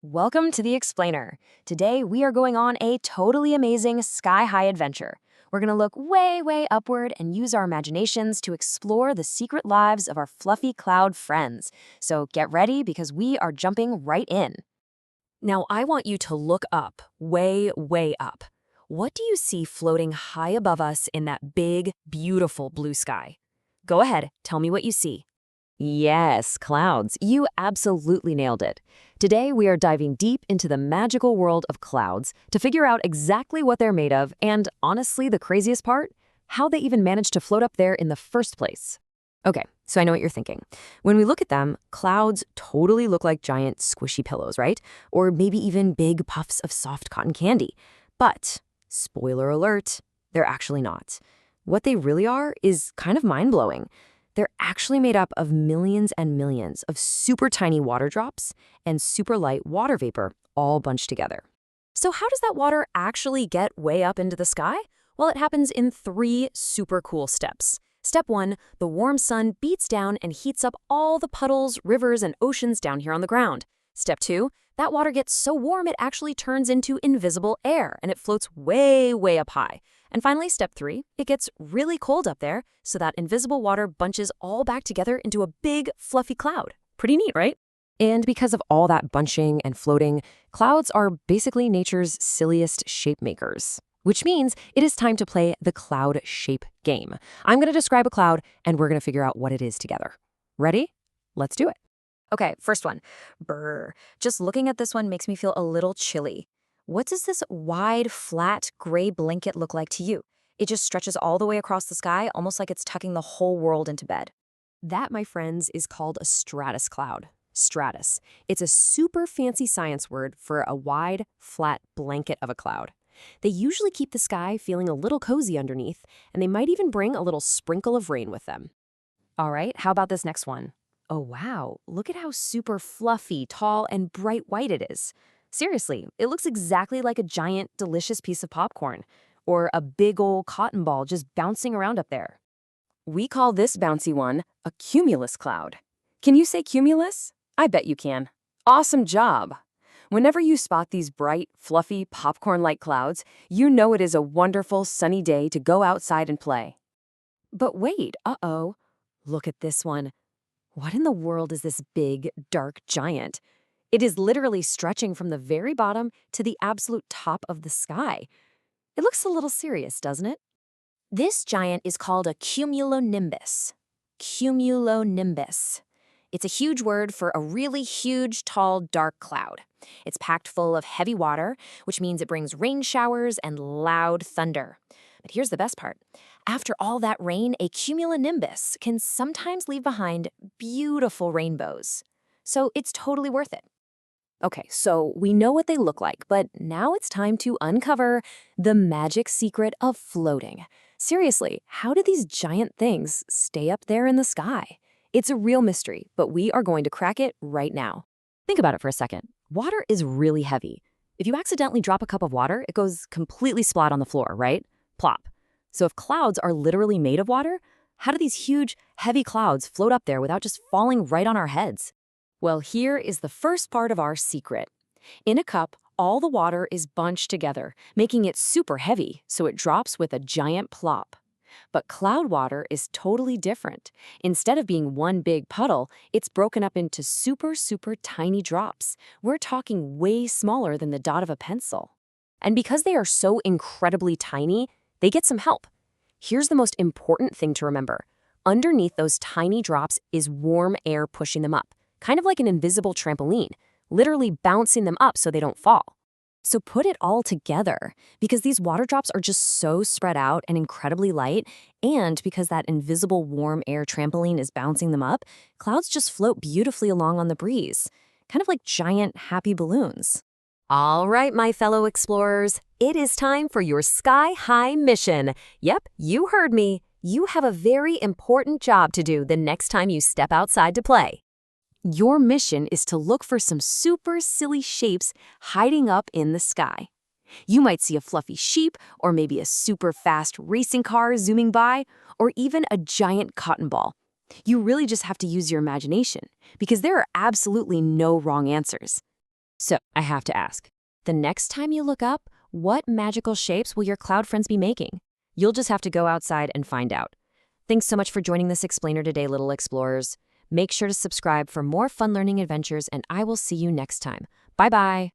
Welcome to the Explainer. Today we are going on a totally amazing sky-high adventure. We're going to look way, way upward and use our imaginations to explore the secret lives of our fluffy cloud friends. So get ready because we are jumping right in. Now I want you to look up, way, way up. What do you see floating high above us in that big, beautiful blue sky? Go ahead, tell me what you see. Yes, clouds. You absolutely nailed it. Today, we are diving deep into the magical world of clouds to figure out exactly what they're made of and, honestly, the craziest part, how they even managed to float up there in the first place. Okay, so I know what you're thinking. When we look at them, clouds totally look like giant squishy pillows, right? Or maybe even big puffs of soft cotton candy. But, spoiler alert, they're actually not. What they really are is kind of mind-blowing. They're actually made up of millions and millions of super tiny water drops and super light water vapor all bunched together. So how does that water actually get way up into the sky? Well, it happens in 3 super cool steps. Step 1, the warm sun beats down and heats up all the puddles, rivers, and oceans down here on the ground. Step 2, that water gets so warm it actually turns into invisible air and it floats way, way up high. And finally, step 3, it gets really cold up there, so that invisible water bunches all back together into a big, fluffy cloud. Pretty neat, right? And because of all that bunching and floating, clouds are basically nature's silliest shape makers. Which means it is time to play the cloud shape game. I'm going to describe a cloud, and we're going to figure out what it is together. Ready? Let's do it. Okay, first one. Brr. Just looking at this one makes me feel a little chilly. What does this wide, flat, gray blanket look like to you? It just stretches all the way across the sky, almost like it's tucking the whole world into bed. That, my friends, is called a stratus cloud. Stratus. It's a super fancy science word for a wide, flat blanket of a cloud. They usually keep the sky feeling a little cozy underneath, and they might even bring a little sprinkle of rain with them. All right, how about this next one? Oh, wow, look at how super fluffy, tall, and bright white it is. Seriously, it looks exactly like a giant, delicious piece of popcorn, or a big old cotton ball just bouncing around up there. We call this bouncy one a cumulus cloud. Can you say cumulus? I bet you can. Awesome job! Whenever you spot these bright, fluffy, popcorn-like clouds, you know it is a wonderful, sunny day to go outside and play. But wait, uh-oh. Look at this one. What in the world is this big, dark giant? It is literally stretching from the very bottom to the absolute top of the sky. It looks a little serious, doesn't it? This giant is called a cumulonimbus. Cumulonimbus. It's a huge word for a really huge, tall, dark cloud. It's packed full of heavy water, which means it brings rain showers and loud thunder. But here's the best part. After all that rain, a cumulonimbus can sometimes leave behind beautiful rainbows. So it's totally worth it. Okay, so we know what they look like, but now it's time to uncover the magic secret of floating. Seriously, how do these giant things stay up there in the sky? It's a real mystery, but we are going to crack it right now. Think about it for a second. Water is really heavy. If you accidentally drop a cup of water, it goes completely splat on the floor, right? Plop. So if clouds are literally made of water, how do these huge, heavy clouds float up there without just falling right on our heads? Well, here is the first part of our secret. In a cup, all the water is bunched together, making it super heavy, so it drops with a giant plop. But cloud water is totally different. Instead of being one big puddle, it's broken up into super, super tiny drops. We're talking way smaller than the dot of a pencil. And because they are so incredibly tiny, they get some help. Here's the most important thing to remember. Underneath those tiny drops is warm air pushing them up, kind of like an invisible trampoline, literally bouncing them up so they don't fall. So put it all together, because these water drops are just so spread out and incredibly light, and because that invisible warm air trampoline is bouncing them up, clouds just float beautifully along on the breeze, kind of like giant happy balloons. All right, my fellow explorers, it is time for your sky-high mission. Yep, you heard me. You have a very important job to do the next time you step outside to play. Your mission is to look for some super silly shapes hiding up in the sky. You might see a fluffy sheep, or maybe a super fast racing car zooming by, or even a giant cotton ball. You really just have to use your imagination, because there are absolutely no wrong answers. So, I have to ask, the next time you look up, what magical shapes will your cloud friends be making? You'll just have to go outside and find out. Thanks so much for joining this explainer today, little explorers. Make sure to subscribe for more fun learning adventures, and I will see you next time. Bye-bye.